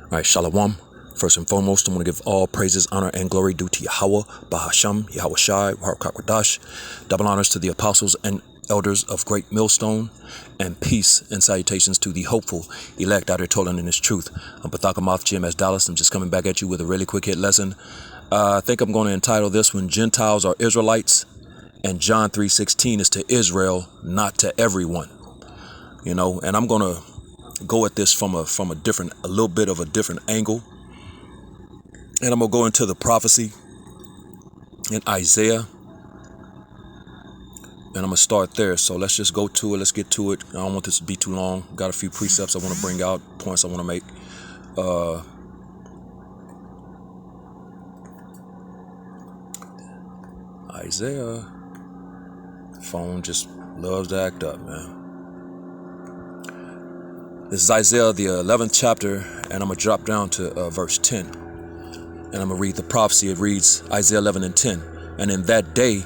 All right, Shalom. First and foremost, I want to give all praises, honor, and glory due to Yahweh, Bahasham, Yahweh Shai, Harakakwadash. Double honors to the apostles and elders of Great Millstone, and peace and salutations to the hopeful elect out here toiling in this truth. I'm Pathakamoth GMS Dallas. I'm just coming back at you with a really quick hit lesson. I think I'm going to entitle this one, Gentiles are Israelites, and John 3:16 is to Israel, not to everyone. And I'm going to go at this from a little bit of a different angle. And I'm going to go into the prophecy in Isaiah. And I'm going to start there. So let's just go to it. Let's get to it. I don't want this to be too long. Got a few precepts I want to bring out, points I want to make. Isaiah. Phone just loves to act up, man. This is Isaiah, the 11th chapter, and I'm going to drop down to verse 10. And I'm going to read the prophecy. It reads, Isaiah 11 and 10. And in that day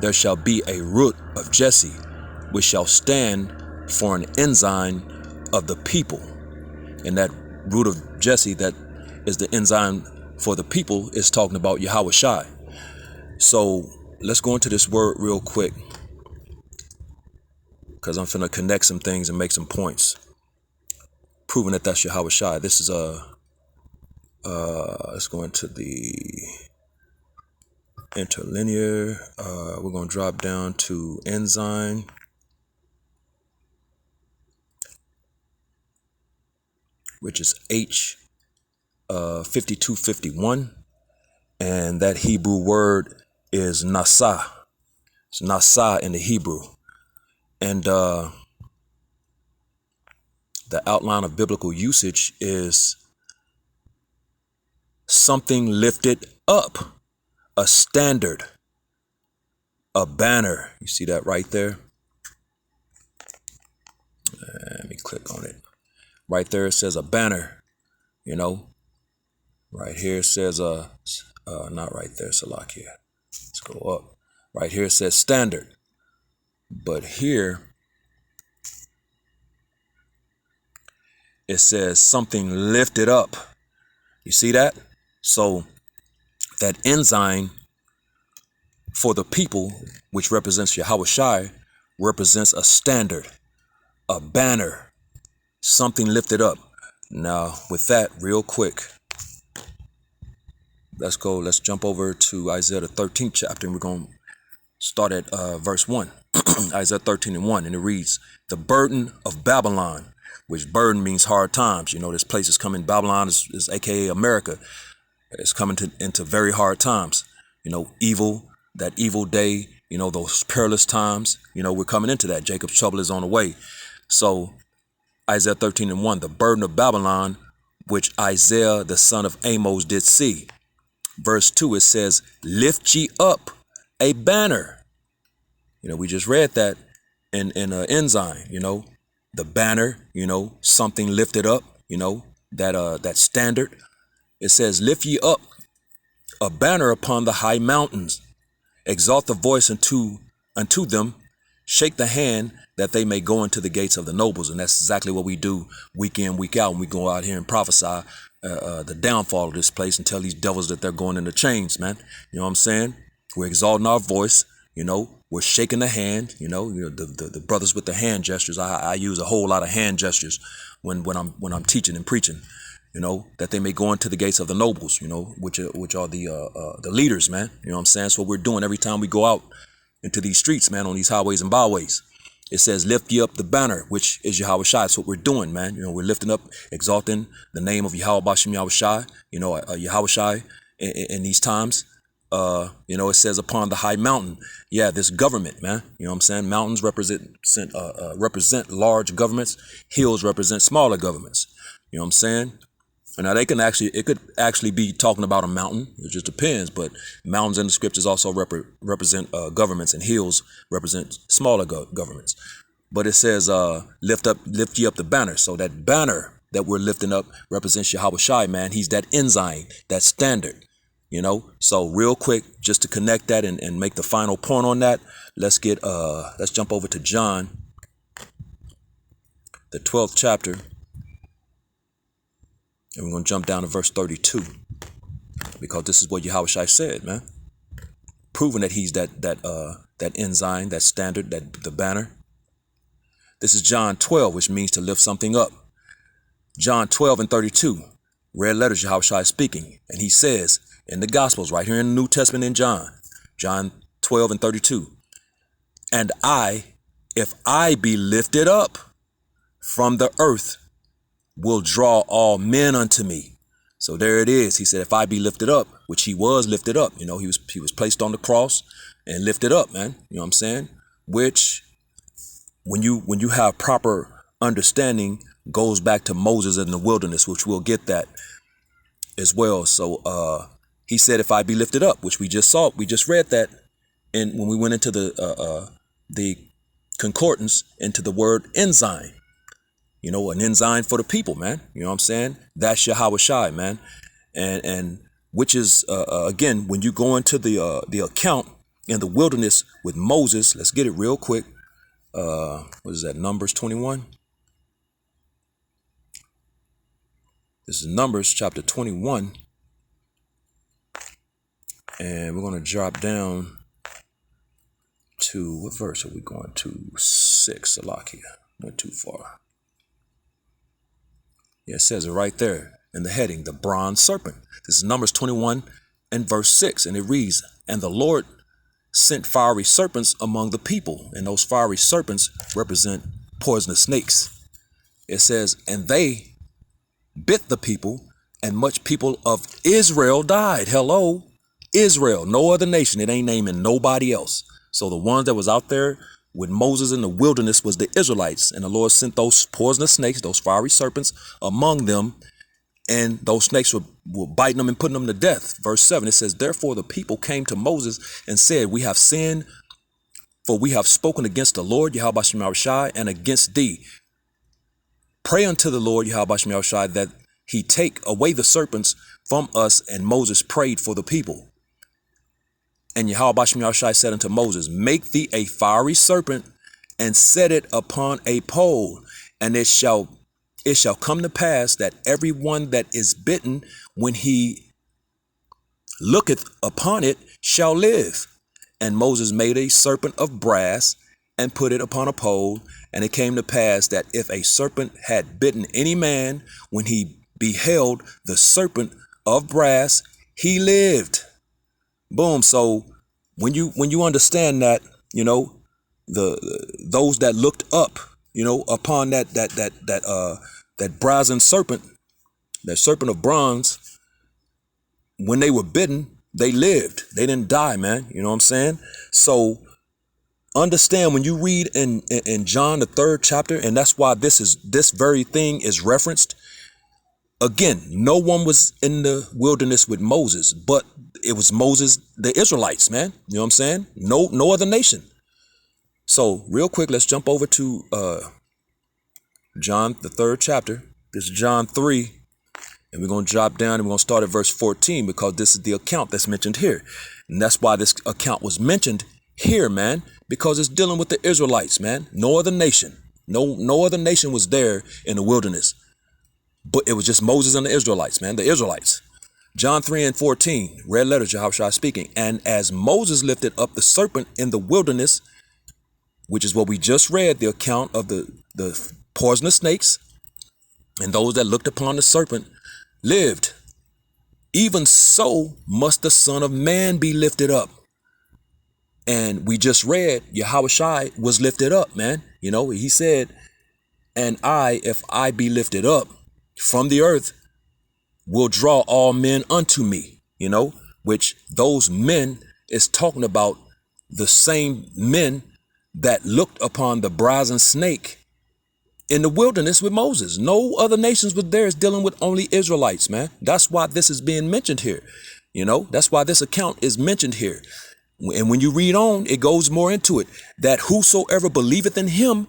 there shall be a root of Jesse, which shall stand for an ensign of the people. And that root of Jesse, that is the ensign for the people, is talking about Yahweh Shai. So let's go into this word real quick, because I'm finna connect some things and make some points, proving that that's Yahweh Shai. This is let's go into the interlinear. We're going to drop down to ensign. Which is H 5251. And that Hebrew word is nasa. It's nasa in the Hebrew. And the outline of biblical usage is something lifted up, a standard, a banner. You see that right there? Let me click on it. Right there it says a banner, Right here it says not right there, Salak here. Let's go up. Right here it says standard. But here it says something lifted up. You see that? So that ensign for the people, which represents Yahweh Shai, represents a standard, a banner, something lifted up. Now, with that, real quick, let's jump over to Isaiah the 13th chapter, and we're going to start at verse 1. Isaiah 13 and 1, and it reads, the burden of Babylon, which burden means hard times. This place is coming, Babylon is aka America. It's coming into very hard times. Evil, that evil day, those perilous times, we're coming into that. Jacob's trouble is on the way. So Isaiah 13 and 1, the burden of Babylon, which Isaiah the son of Amos did see. Verse 2, it says, lift ye up a banner. We just read that in ensign, the banner, something lifted up, that standard. It says, lift ye up a banner upon the high mountains, exalt the voice unto them, shake the hand that they may go into the gates of the nobles. And that's exactly what we do week in, week out, when we go out here and prophesy the downfall of this place and tell these devils that they're going into chains, man. You know what I'm saying? We're exalting our voice, we're shaking the hand, the brothers with the hand gestures. I use a whole lot of hand gestures when I'm teaching and preaching, that they may go into the gates of the nobles, which are the leaders, man. You know what I'm saying? That's what we're doing every time we go out into these streets, man, on these highways and byways. It says, lift ye up the banner, which is Yahweh Shai. That's what we're doing, man. We're lifting up, exalting the name of Yahweh Bashem Yahweh Shai, Yahweh Shai in these times. It says upon the high mountain. Yeah, this government, man. You know what I'm saying? Mountains represent large governments. Hills represent smaller governments. You know what I'm saying? And now it could actually be talking about a mountain. It just depends. But mountains in the scriptures also represent governments, and hills represent smaller governments. But it says, lift ye up the banner. So that banner that we're lifting up represents Yahweh Shai, man. He's that ensign, that standard. So real quick, just to connect that and make the final point on that, let's jump over to John, the 12th chapter, And we're going to jump down to verse 32, because this is what Yahushua said, man. Proving that he's that ensign, that standard, that the banner. This is John 12, which means to lift something up. John 12 and 32, red letters, Yahushua is speaking. And he says in the Gospels, right here in the New Testament in John 12 and 32, and if I be lifted up from the earth, will draw all men unto me. So there it is. He said, if I be lifted up, which he was lifted up, he was placed on the cross and lifted up, man. You know what I'm saying? Which when you have proper understanding goes back to Moses in the wilderness, which we'll get that as well. So he said, if I be lifted up, which we just read that when we went into the concordance into the word ensign. An ensign for the people, man. You know what I'm saying? That's Yahushua, man. And which is, again, when you go into the account in the wilderness with Moses, let's get it real quick. What is that? Numbers 21. This is Numbers chapter 21. And we're going to drop down to, what verse are we going to? 6, Salakia. Not too far. Yeah, it says it right there in the heading, the bronze serpent. This is Numbers 21 and verse 6. And it reads, and the Lord sent fiery serpents among the people. And those fiery serpents represent poisonous snakes. It says, and they bit the people, and much people of Israel died. Hello, Israel, no other nation. It ain't naming nobody else. So the ones that was out there with Moses in the wilderness was the Israelites. And the Lord sent those poisonous snakes, those fiery serpents among them. And those snakes were biting them and putting them to death. Verse 7, it says, therefore the people came to Moses and said, we have sinned, for we have spoken against the Lord, Yahweh Shem Yahushai, and against thee. Pray unto the Lord, Yahweh Shem Yahushai, that he take away the serpents from us. And Moses prayed for the people. And Yahweh Shem Yahushai said unto Moses, make thee a fiery serpent and set it upon a pole. And it shall come to pass that every one that is bitten, when he looketh upon it, shall live. And Moses made a serpent of brass and put it upon a pole. And it came to pass that if a serpent had bitten any man, when he beheld the serpent of brass, he lived. Boom. So when you understand that, those that looked up, upon that brazen serpent, that serpent of bronze, when they were bitten, they lived. They didn't die, man. You know what I'm saying? So understand when you read in John the 3rd chapter, and that's why this very thing is referenced. Again, no one was in the wilderness with Moses, but it was Moses, the Israelites, man. You know what I'm saying? No other nation. So real quick, let's jump over to John, the 3rd chapter. This is John 3. And we're going to drop down and we're going to start at verse 14, because this is the account that's mentioned here. And that's why this account was mentioned here, man, because it's dealing with the Israelites, man. No other nation. No other nation was there in the wilderness. But it was just Moses and the Israelites, man, the Israelites. John 3 and 14, red letters, Yahushua speaking. And as Moses lifted up the serpent in the wilderness, which is what we just read, the account of the poisonous snakes, and those that looked upon the serpent lived, even so must the Son of Man be lifted up. And we just read Yahushua was lifted up, man. He said, and if I be lifted up from the earth, will draw all men unto me, which those men is talking about the same men that looked upon the brazen snake in the wilderness with Moses. No other nations were there. It's dealing with only Israelites, man. That's why this is being mentioned here. That's why this account is mentioned here. And when you read on, it goes more into it, that whosoever believeth in him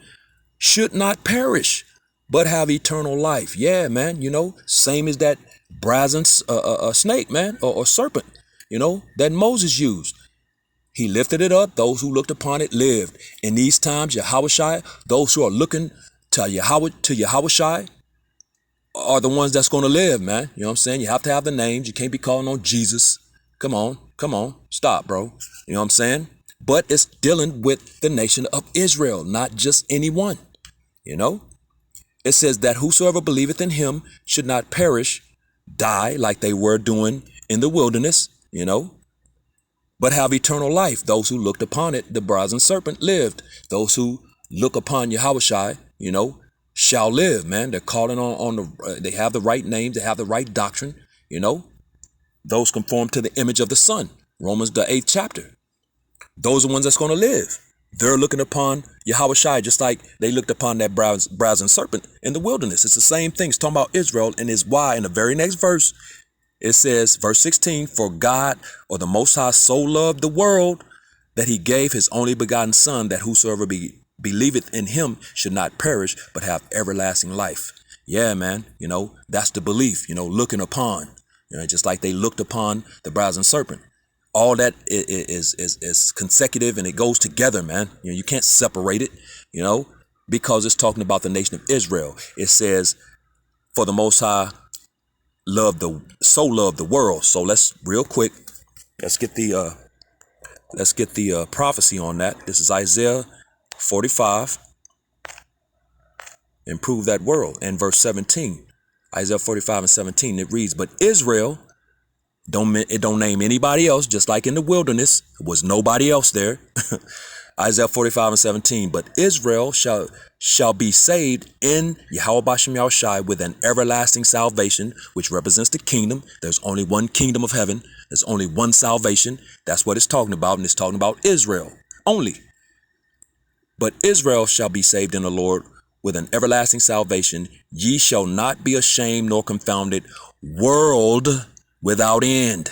should not perish, but have eternal life. Yeah, man, same as that brazen snake, man, or serpent, that Moses used. He lifted it up. Those who looked upon it lived. In these times, Yahushua, those who are looking to Yahushua, are the ones that's going to live, man. You know what I'm saying? You have to have the names. You can't be calling on Jesus. Come on, stop, bro. You know what I'm saying? But it's dealing with the nation of Israel, not just anyone. You know, it says that whosoever believeth in him should not perish, die like they were doing in the wilderness, you know, but have eternal life. Those who looked upon it, the brazen serpent, lived. Those who look upon Yahushua, you know, shall live, man. They're calling on the, they have the right names, they have the right doctrine, you know. Those conform to the image of the Son, Romans the 8th chapter. Those are the ones that's going to live. They're looking upon Yahushua just like they looked upon that brazen serpent in the wilderness. It's the same thing. It's talking about Israel, and is why in the very next verse, it says, verse 16, for God or the Most High so loved the world that he gave his only begotten Son, that whosoever believeth in him should not perish, but have everlasting life. Yeah, man, you know, that's the belief, you know, looking upon, you know, just like they looked upon the brazen serpent. All that is consecutive, and it goes together, man. You know, you can't separate it, you know, because it's talking about the nation of Israel. It says, for the Most High loved the world. So let's real quick, let's get the prophecy on that. This is Isaiah 45. Improve that world. And verse 17, Isaiah 45 and 17, it reads, but Israel, don't name anybody else, just like in the wilderness, there was nobody else there. Isaiah 45 and 17, but Israel shall be saved in Yahweh Bashem Yahushai with an everlasting salvation, which represents the kingdom. There's only one kingdom of heaven. There's only one salvation. That's what it's talking about, and it's talking about Israel only. But Israel shall be saved in the Lord with an everlasting salvation. Ye shall not be ashamed nor confounded, world without end.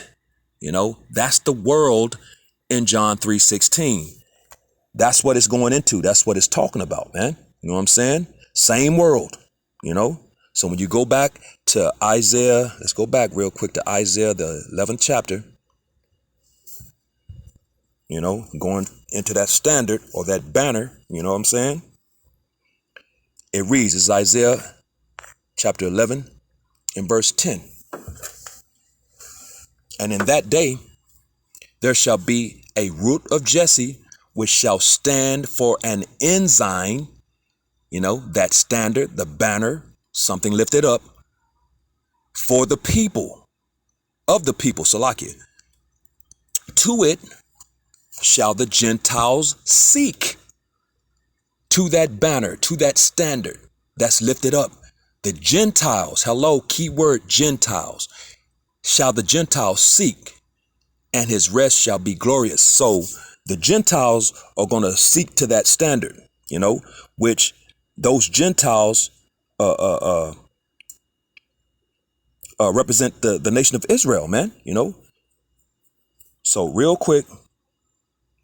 You know, that's the world in John 3:16. That's what it's going into. That's what it's talking about, man. You know what I'm saying? Same world, you know? So when you go back to Isaiah, let's go back real quick to Isaiah, the 11th chapter, you know, going into that standard or that banner, you know what I'm saying? It reads, it's Isaiah chapter 11 and verse 10. And in that day, there shall be a root of Jesse, which shall stand for an ensign, you know, that standard, the banner, something lifted up for the people, of the people, Salakia. To it shall the Gentiles seek. To that banner, to that standard that's lifted up. The Gentiles, hello, keyword Gentiles, shall the Gentiles seek, and his rest shall be glorious. So the Gentiles are going to seek to that standard, you know, which those Gentiles represent the nation of Israel, man, you know. So real quick,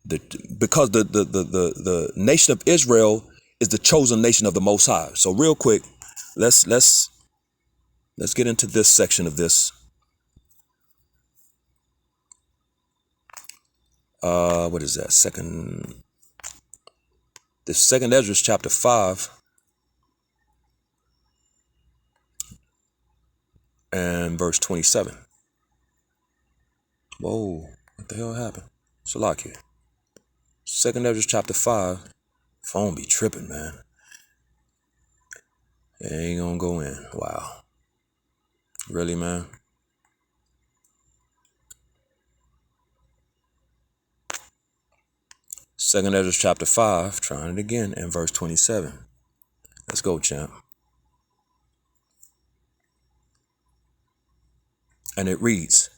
because the nation of Israel is the chosen nation of the Most High. So real quick, let's get into this section of this. What is that? Second Ezra chapter 5 and verse 27. Whoa, what the hell happened? Salakia. Second Ezra chapter 5. Phone be tripping, man. It ain't gonna go in. Wow. Really, man? Second Ezra chapter 5, trying it again, and verse 27. Let's go, champ. And it reads,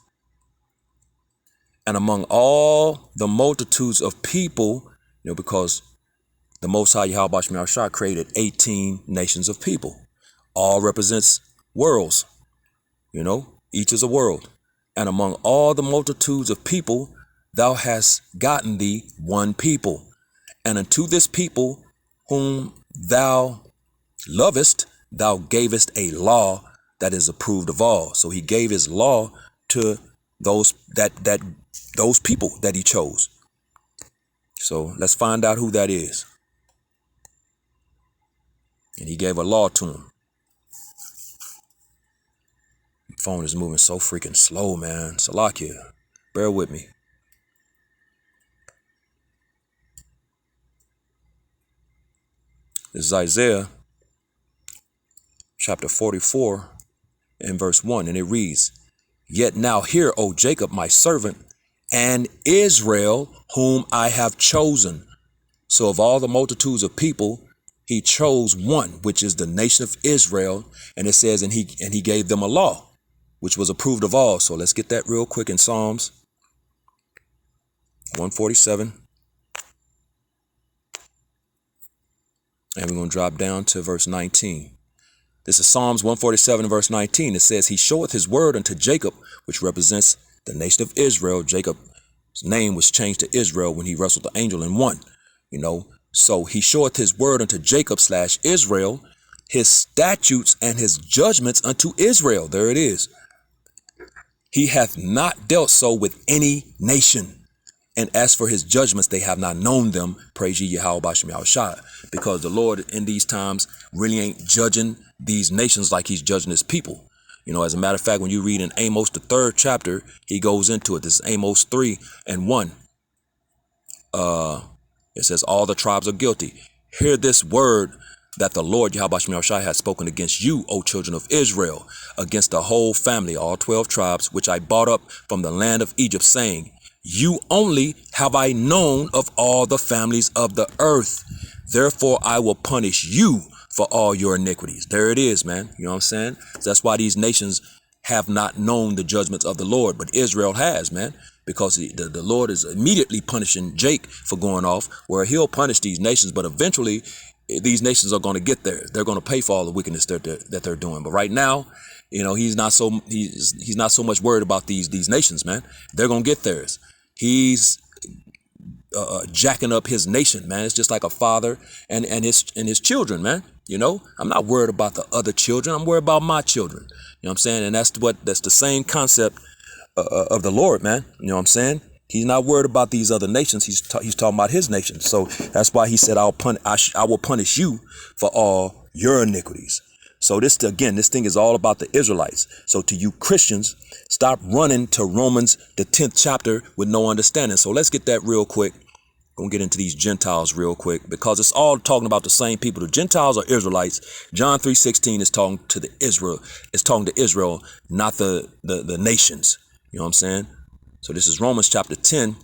and among all the multitudes of people, you know, because the Most High Yahweh Bashem Yahushua created 18 nations of people. All represents worlds, you know, each is a world. And among all the multitudes of people, thou hast gotten thee one people. And unto this people whom thou lovest, thou gavest a law that is approved of all. So he gave his law to those those people that he chose. So let's find out who that is. And he gave a law to him. phone is moving so freaking slow, man. Salakia, bear with me. This is Isaiah chapter 44 and verse 1, and it reads, "Yet now hear, O Jacob, my servant, and Israel, whom I have chosen." So of all the multitudes of people, he chose one, which is the nation of Israel. And it says, and he gave them a law, which was approved of all. So let's get that real quick in Psalms 147. And we're going to drop down to verse 19. This is Psalms 147, verse 19. It says, "He showeth his word unto Jacob," which represents the nation of Israel. Jacob's name was changed to Israel when he wrestled the angel and won. So he showeth his word unto Jacob / Israel, his statutes and his judgments unto Israel. There it is. He hath not dealt so with any nation. And as for his judgments, they have not known them. Praise ye Yahweh Bashem Yahushua. Because the Lord in these times really ain't judging these nations like he's judging his people. As a matter of fact, when you read in Amos, the 3rd chapter, he goes into it. This is Amos 3 and 1. It says, "All the tribes are guilty. Hear this word that the Lord Yahweh Bashem Yahushua has spoken against you, O children of Israel, against the whole family, all 12 tribes, which I brought up from the land of Egypt, saying, you only have I known of all the families of the earth. Therefore, I will punish you for all your iniquities." There it is, man. You know what I'm saying? So that's why these nations have not known the judgments of the Lord. But Israel has, man, because the Lord is immediately punishing Jake for going off, where he'll punish these nations. But eventually, these nations are going to get there. They're going to pay for all the wickedness that they're doing. But right now, he's not so much worried about these nations, man. They're going to get theirs. He's jacking up his nation, man. It's just like a father and his children, man. I'm not worried about the other children. I'm worried about my children. You know what I'm saying? And that's the same concept of the Lord, man. You know what I'm saying? He's not worried about these other nations. He's talking about his nation. So that's why he said, I will punish you for all your iniquities. So this thing is all about the Israelites. So to you Christians, stop running to Romans, the 10th chapter, with no understanding. So let's get that real quick. Gonna get into these Gentiles real quick, because it's all talking about the same people. The Gentiles are Israelites. John 3:16 is talking to Israel. It's talking to Israel, not the nations. You know what I'm saying? So this is Romans chapter 10,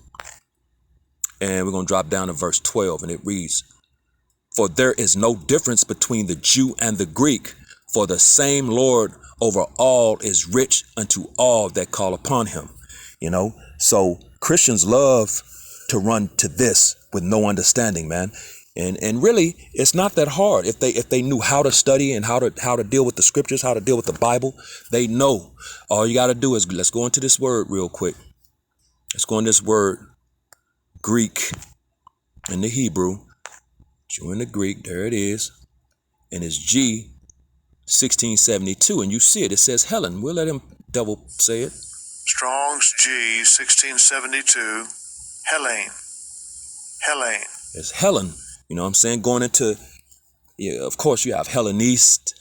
and we're gonna drop down to verse 12, and it reads, "For there is no difference between the Jew and the Greek, for the same Lord over all is rich unto all that call upon him." So Christians love to run to this with no understanding, man. And really, it's not that hard. If they knew how to study and how to deal with the scriptures, how to deal with the Bible, they know. All you got to do is, let's go into this word real quick. Let's go in this word, Greek, in the Hebrew, Jew in the Greek, there it is. And it's G 1672, and you see it. It says Helen. We'll let him double say it. Strong's G 1672, Helene. It's Helen. You know what I'm saying? Going into, of course, you have Hellenist,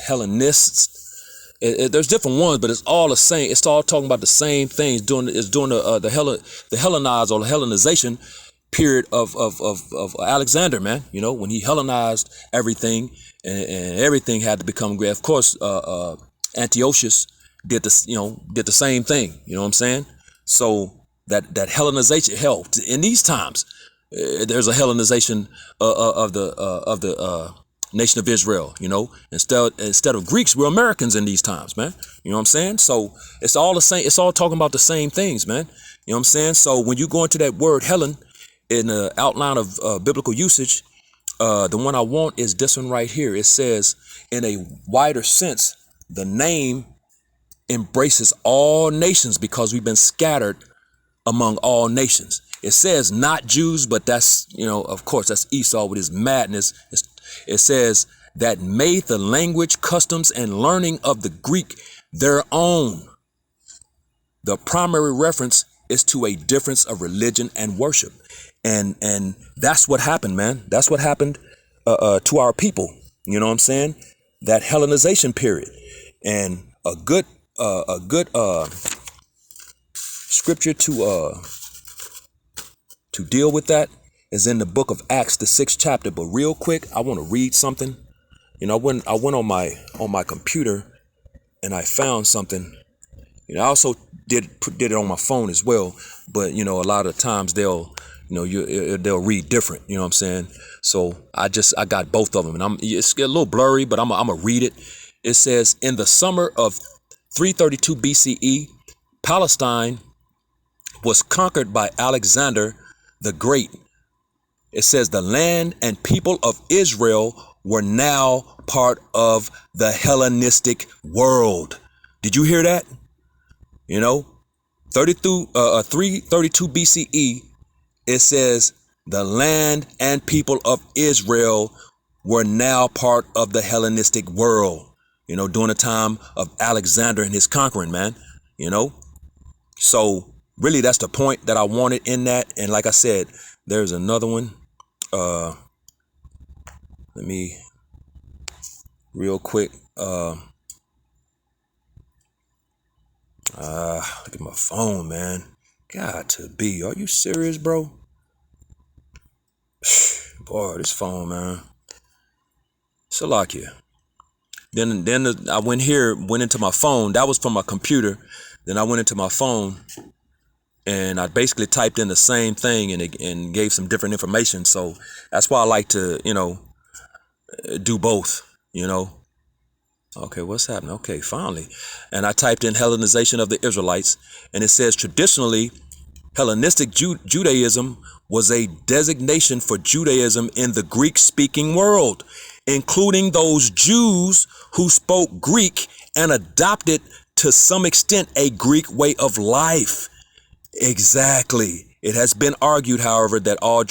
Hellenists. There's different ones, but it's all the same. It's all talking about the same things. It's doing the Hellenized or the Hellenization period of Alexander, man. When he Hellenized everything, and everything had to become great. Of course, Antiochus did the same thing. You know what I'm saying? So that Hellenization helped in these times. There's a Hellenization of the nation of Israel. Instead of Greeks, we're Americans in these times, man. You know what I'm saying? So it's all the same. It's all talking about the same things, man. You know what I'm saying? So when you go into that word Helen in the outline of biblical usage, the one I want is this one right here. It says, in a wider sense, the name embraces all nations because we've been scattered among all nations. It says not Jews, but that's, of course, that's Esau with his madness. It says that made the language, customs, and learning of the Greek their own. The primary reference is to a difference of religion and worship. And that's what happened, man. That's what happened to our people. You know what I'm saying? that Hellenization period. And a good scripture to deal with that is in the book of Acts, the 6th chapter. But real quick, I want to read something. I went on my computer and I found something. I also did it on my phone as well. But a lot of times they'll read different. You know what I'm saying? So I got both of them, and it's a little blurry, but I'm gonna read it. It says, in the summer of 332 BCE, Palestine was conquered by Alexander the Great. It says the land and people of Israel were now part of the Hellenistic world. Did you hear that? 332 BCE, it says the land and people of Israel were now part of the Hellenistic world, during the time of Alexander and his conquering, man. So really that's the point that I wanted in that. And like I said, there's another one. Let me real quick. Look at my phone, man. Got to be. Are you serious, bro? Boy, this phone, man. Salakia. Then I went into my phone. That was from my computer. Then I went into my phone and I basically typed in the same thing and gave some different information. So that's why I like to, do both, Okay, what's happening? Okay, finally. And I typed in Hellenization of the Israelites, and it says traditionally, Hellenistic Judaism was a designation for Judaism in the Greek-speaking world, including those Jews who spoke Greek and adopted to some extent a Greek way of life. Exactly. It has been argued, however, that all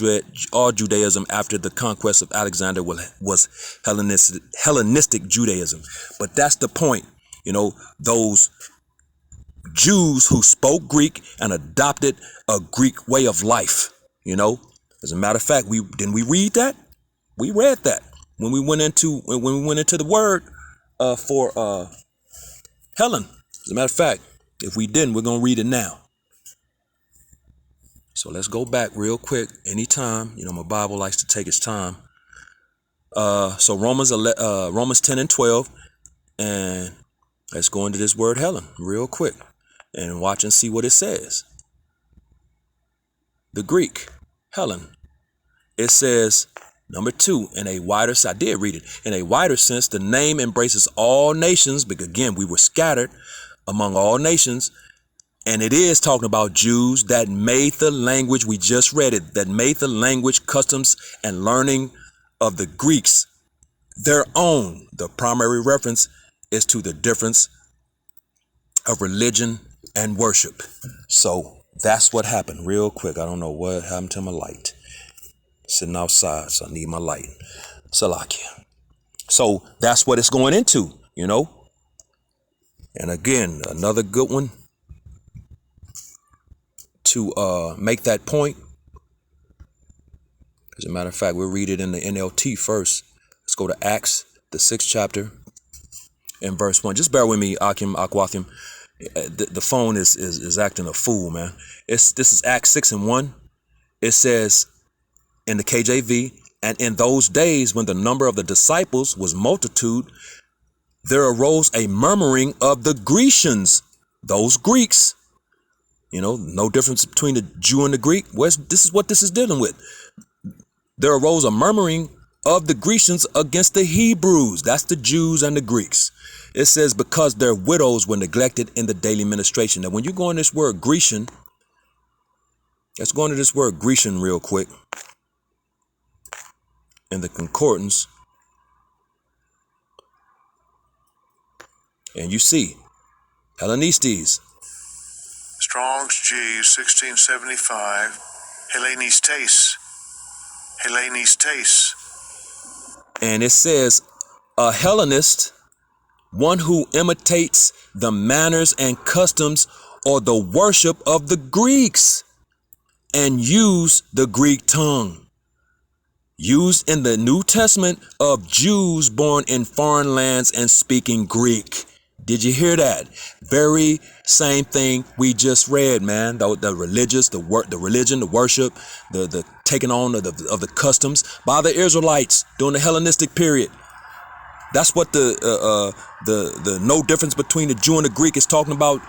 Judaism after the conquest of Alexander was Hellenistic Judaism. But that's the point. Those Jews who spoke Greek and adopted a Greek way of life. As a matter of fact, we read that? We read that when we went into the word for Helen. As a matter of fact, if we didn't, we're gonna read it now. So let's go back real quick. Anytime, my Bible likes to take its time. So Romans 10 and 12, and let's go into this word Helen real quick and watch and see what it says. The Greek Helen. It says, number 2, in a wider sense. I did read it. In a wider sense, the name embraces all nations, because again, we were scattered among all nations. And it is talking about Jews that made the language, we just read it, that made the language, customs, and learning of the Greeks their own. The primary reference is to the difference of religion and worship. So that's what happened real quick. I don't know what happened to my light. Sitting outside, so I need my light. Salakia. So that's what it's going into, And again, another good one to make that point. As a matter of fact, we'll read it in the NLT first. Let's go to Acts, the 6th chapter, and verse 1. Just bear with me, Akim, Akwathim. The phone is acting a fool, man. This is Acts 6 and 1. It says in the KJV, and in those days when the number of the disciples was multitude, there arose a murmuring of the Grecians, those Greeks. No difference between the Jew and the Greek. This is what this is dealing with. There arose a murmuring of the Grecians against the Hebrews. That's the Jews and the Greeks. It says because their widows were neglected in the daily ministration. Now, when you go in this word Grecian, let's go into this word Grecian real quick. In the concordance. And you see, Hellenistes. Strong's G 1675. Hellenistes. Hellenistes. And it says a Hellenist, one who imitates the manners and customs or the worship of the Greeks and use the Greek tongue. used in the New Testament of Jews born in foreign lands and speaking Greek. Did you hear that? Very same thing we just read, man. The religious, the religion, the worship, the taking on of the customs by the Israelites during the Hellenistic period. That's what the no difference between the Jew and the Greek is talking about.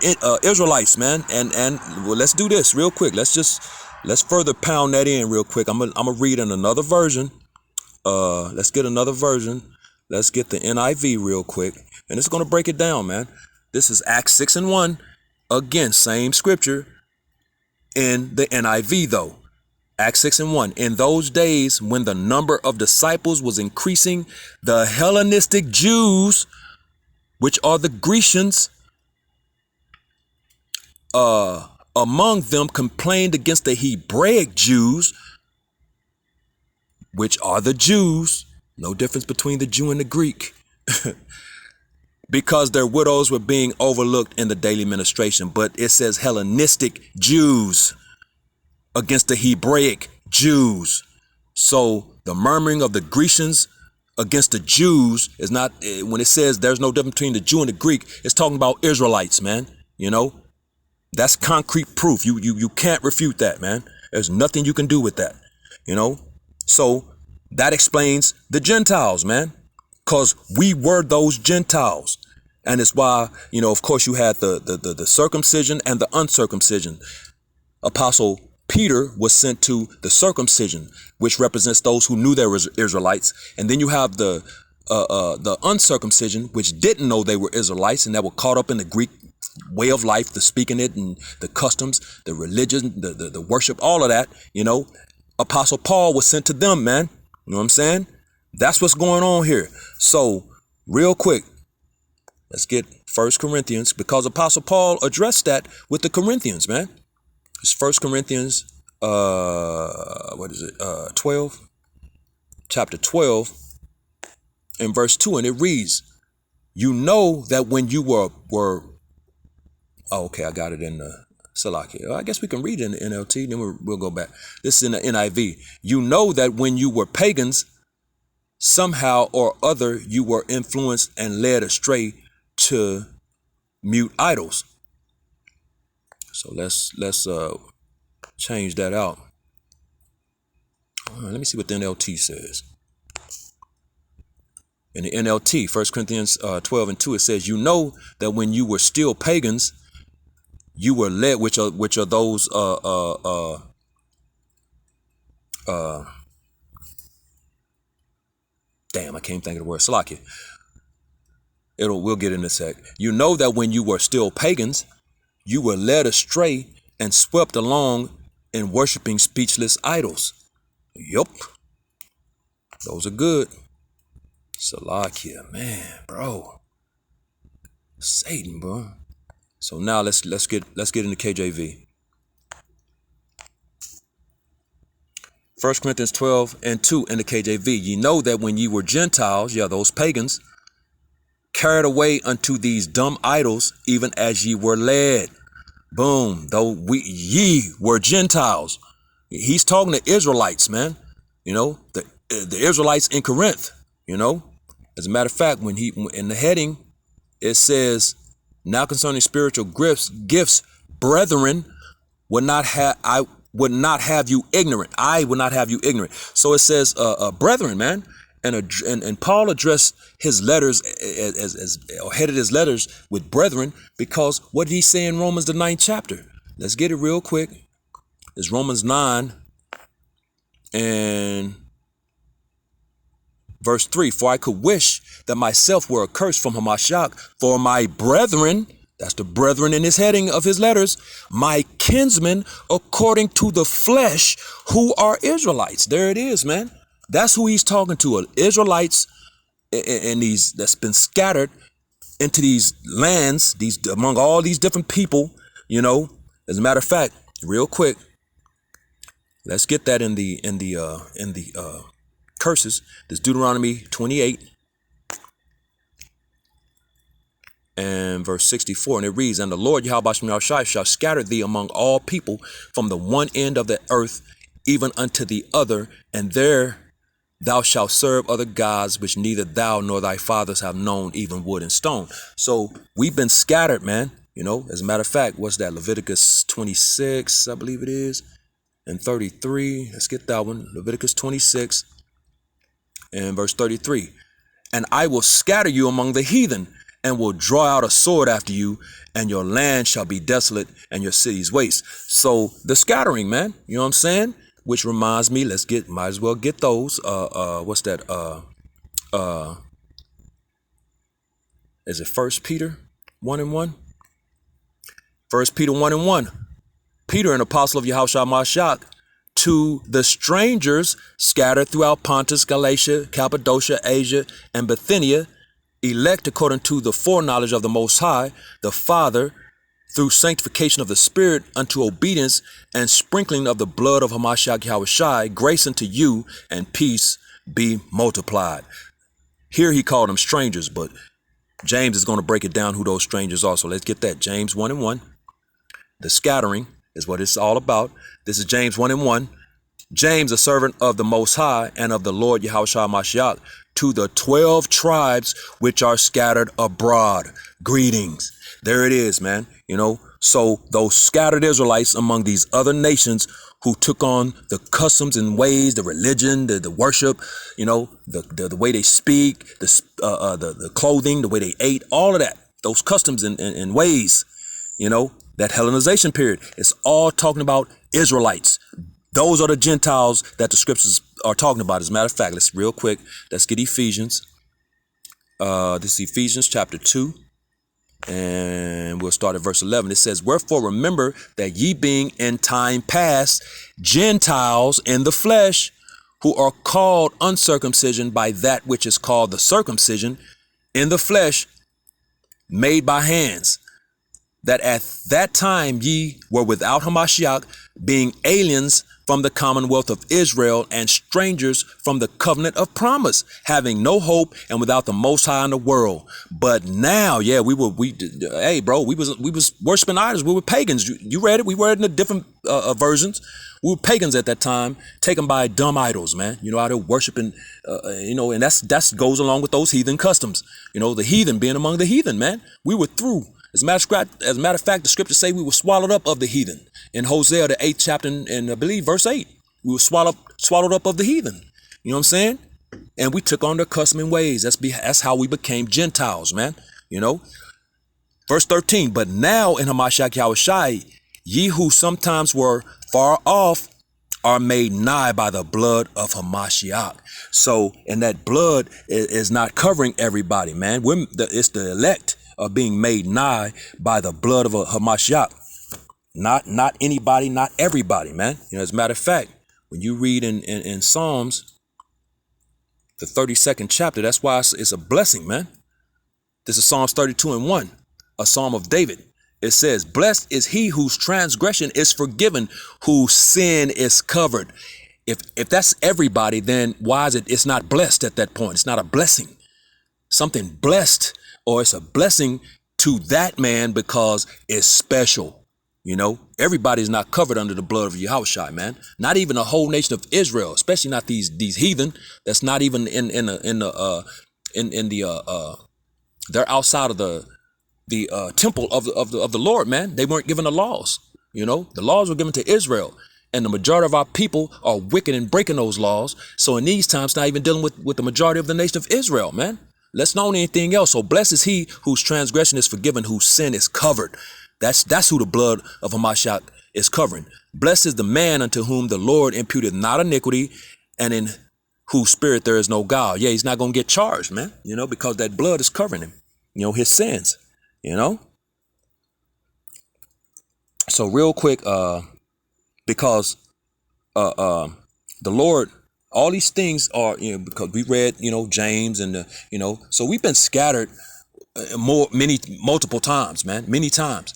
Israelites, man. And well, let's do this real quick. Let's further pound that in real quick. I'm gonna read in another version. Let's get another version. Let's get the NIV real quick, and it's gonna break it down, man. This is Acts 6:1. Again, same scripture in the NIV though. Acts 6:1. In those days, when the number of disciples was increasing, the Hellenistic Jews, which are the Grecians, among them complained against the Hebraic Jews, which are the Jews. No difference between the Jew and the Greek. Because their widows were being overlooked in the daily ministration. But it says Hellenistic Jews against the Hebraic Jews. So the murmuring of the Grecians against the Jews is not, when it says there's no difference between the Jew and the Greek, it's talking about Israelites, man. You know, that's concrete proof. You can't refute that, man. There's nothing you can do with that, you know. So that explains the Gentiles, man, because we were those Gentiles. And it's why, you know, of course you had the circumcision and the uncircumcision. Apostle Peter was sent to the circumcision, which represents those who knew they were Israelites. And then you have the uncircumcision, which didn't know they were Israelites and that were caught up in the Greek way of life, the speaking it and the customs, the religion, the worship, all of that, you know. Apostle Paul was sent to them, man. You know what I'm saying? That's what's going on here. So real quick, let's get 1 Corinthians, because Apostle Paul addressed that with the Corinthians, man. It's 1 Corinthians, 12, chapter 12, and verse 2, and it reads, you know that when you were oh, okay, I got it in the Salakia. I guess we can read it in the NLT, then we'll go back. This is in the NIV. You know that when you were pagans, somehow or other you were influenced and led astray to mute idols. So let's change that out. Let me see what the NLT says. In the NLT, 1 Corinthians 12 and 2, it says, you know that when you were still pagans, you were led, which are those damn, I can't think of the word. Salakia. We'll get in a sec. You know that when you were still pagans, you were led astray and swept along in worshiping speechless idols. Yup. Those are good. Salakia, man, bro. Satan, bro. So now let's get into KJV. 1 Corinthians 12 and 2 in the KJV. Ye know that when ye were Gentiles, those pagans, carried away unto these dumb idols, even as ye were led. Boom. Though ye were Gentiles. He's talking to Israelites, man. You know, the Israelites in Corinth, you know. As a matter of fact, when in the heading, it says, now concerning spiritual gifts, brethren, I would not have you ignorant. I would not have you ignorant. So it says, brethren, man. And Paul addressed his letters as headed his letters with brethren, because what did he say in Romans the 9th chapter? Let's get it real quick. It's Romans 9 and verse 3. For I could wish that myself were accursed from Hamashiach, for my brethren, that's the brethren in his heading of his letters, my kinsmen according to the flesh, who are Israelites. There it is, man. That's who he's talking to, Israelites in these that's been scattered into these lands, among all these different people, you know. As a matter of fact, real quick, let's get that in the curses. This Deuteronomy 28 and verse 64, and it reads, and the Lord Yahweh shall scatter thee among all people from the one end of the earth even unto the other, and there thou shalt serve other gods, which neither thou nor thy fathers have known, even wood and stone. So we've been scattered, man. As a matter of fact, what's that? Leviticus 26, I believe it is, and 33. Let's get that one. Leviticus 26 and verse 33. And I will scatter you among the heathen, and will draw out a sword after you, and your land shall be desolate, and your cities waste. So the scattering, man, you know what I'm saying? Which reminds me, might as well get those. What's that? Is it 1 Peter 1:1? 1 Peter 1:1. Peter, an apostle of Yahushua Mashiach, to the strangers scattered throughout Pontus, Galatia, Cappadocia, Asia, and Bithynia, elect according to the foreknowledge of the Most High, the Father, through sanctification of the Spirit unto obedience and sprinkling of the blood of Hamashiach Yahushai, grace unto you and peace be multiplied. Here he called them strangers, but James is going to break it down who those strangers are. So let's get that. James 1:1. The scattering is what it's all about. This is James 1:1. James, a servant of the Most High and of the Lord Yahushua Mashiach, to the 12 tribes which are scattered abroad. Greetings. There it is, man. So those scattered Israelites among these other nations who took on the customs and ways, the religion, the worship, the way they speak, the clothing, the way they ate, all of that, those customs and ways, that Hellenization period. It's all talking about Israelites. Those are the Gentiles that the scriptures are talking about. As a matter of fact, let's get Ephesians. This is Ephesians chapter 2. And we'll start at verse 11. It says, wherefore remember that ye being in time past Gentiles in the flesh, who are called uncircumcision by that which is called the circumcision in the flesh, made by hands, that at that time ye were without Hamashiach, being aliens from the commonwealth of Israel and strangers from the covenant of promise, having no hope and without the Most High in the world. But now, we was worshiping idols. We were pagans. You read it. We read it in the different versions. We were pagans at that time, taken by dumb idols, man. Out there worshiping, and that's goes along with those heathen customs. The heathen being among the heathen, man. We were through. As a matter of fact, the scriptures say we were swallowed up of the heathen. In Hosea, the 8th chapter, and I believe verse 8, we were swallowed up of the heathen. You know what I'm saying? And we took on their custom and ways. That's how we became Gentiles, man. Verse 13, but now in Hamashiach Yahushai, ye who sometimes were far off are made nigh by the blood of Hamashiach. So, and that blood is not covering everybody, man. It's the elect are being made nigh by the blood of a Hamashiach. Not anybody, not everybody, man. As a matter of fact, when you read in Psalms, the 32nd chapter, that's why it's a blessing, man. This is Psalms 32:1, a psalm of David. It says, blessed is he whose transgression is forgiven, whose sin is covered. If that's everybody, then why is it's not blessed at that point? It's not a blessing. Something blessed, or it's a blessing to that man because it's special. Everybody's not covered under the blood of Yahushua, man. Not even the whole nation of Israel, especially not these heathen. That's not even they're outside of the temple of the Lord, man. They weren't given the laws. The laws were given to Israel, and the majority of our people are wicked and breaking those laws. So in these times, not even dealing with the majority of the nation of Israel, man. Let's not anything else. So blessed is he whose transgression is forgiven, whose sin is covered. That's who the blood of Hamashiach is covering. Blessed is the man unto whom the Lord imputed not iniquity, and in whose spirit there is no guile. Yeah, he's not going to get charged, man, because that blood is covering him, his sins, So real quick, because the Lord, all these things are, because we read, James and, so we've been scattered multiple times, man, many times.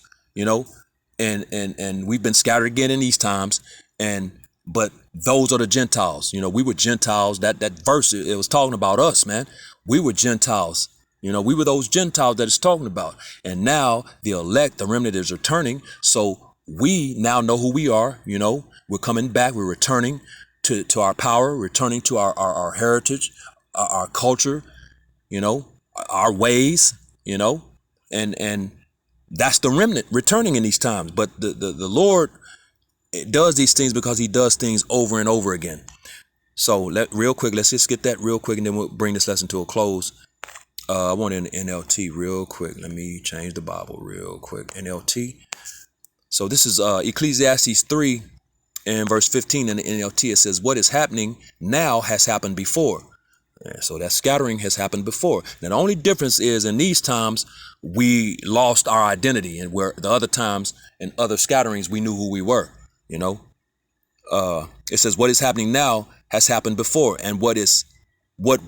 And we've been scattered again in these times. But those are the Gentiles. We were Gentiles. That verse, it was talking about us, man. We were Gentiles. We were those Gentiles that it's talking about. And now the elect, the remnant is returning. So we now know who we are. We're coming back. We're returning to our power, returning to our heritage, our culture, you know, our ways, you know, and that's the remnant returning in these times. But the Lord does these things because he does things over and over again. So real quick, let's just get that real quick, and then we'll bring this lesson to a close. I want an NLT real quick. Let me change the Bible real quick. NLT. So this is Ecclesiastes 3 and verse 15 in the NLT. It says, what is happening now has happened before. So that scattering has happened before. Now, the only difference is in these times, we lost our identity, and where the other times and other scatterings, we knew who we were, you know. It says what is happening now has happened before, and what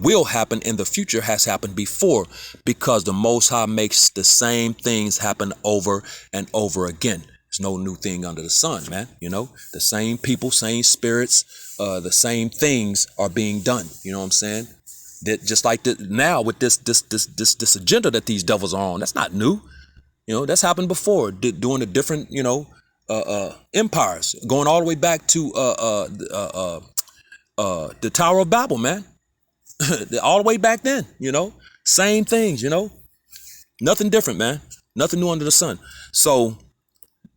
will happen in the future has happened before, because the Most High makes the same things happen over and over again. There's no new thing under the sun, man. You know, the same people, same spirits, the same things are being done. You know what I'm saying? That just like now with this agenda that these devils are on, that's not new. You know, that's happened before, doing the different, you know, empires, going all the way back to the Tower of Babel, man. All the way back then, you know, same things, you know, nothing different, man, nothing new under the sun. So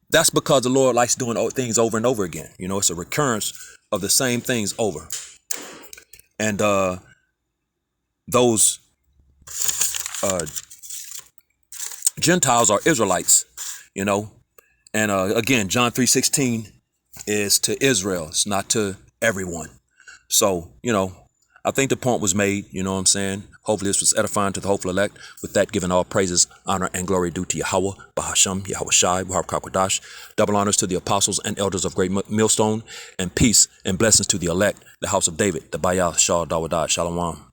that's because the Lord likes doing things over and over again. You know, it's a recurrence of the same things over. And those Gentiles are Israelites, you know. And again, John 3:16 is to Israel. It's not to everyone. So, you know, I think the point was made, you know what I'm saying? Hopefully this was edifying to the hopeful elect. With that, giving all praises, honor, and glory due to Yahweh, Bahasham, Yahweh Shai, Wahab Kakwadash. Double honors to the apostles and elders of Great Millstone, and peace and blessings to the elect, the house of David, the Bayal Shah Dawadah, Shalom.